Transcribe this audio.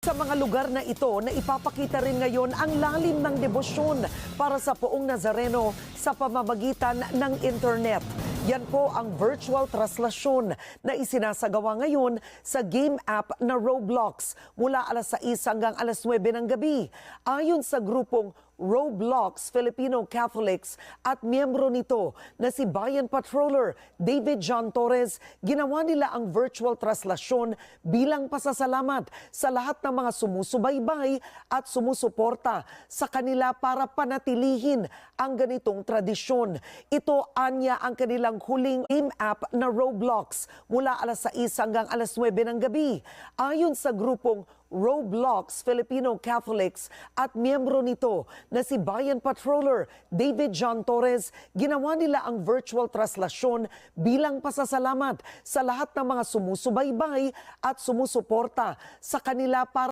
Sa mga lugar na ito na ipapakita rin ngayon ang lalim ng debosyon para sa Poong Nazareno sa pamamagitan ng internet. Yan po ang virtual translasyon na isinasagawa ngayon sa game app na Roblox mula alas 6 hanggang alas 9 ng gabi. Ayon sa grupong Roblox Filipino Catholics at miyembro nito na si Bayan Patroller David John Torres, ginawa nila ang virtual translasyon bilang pasasalamat sa lahat ng mga sumusubaybay at sumusuporta sa kanila para panatilihin ang ganitong tradisyon. Ito anya ang kanilang huling game app na Roblox mula alas 6 hanggang alas 9 ng gabi. Ayon sa grupong Roblox Filipino Catholics at miyembro nito na si Bayan Patroller David John Torres, ginawa nila ang virtual translasyon bilang pasasalamat sa lahat ng mga sumusubaybay at sumusuporta sa kanila para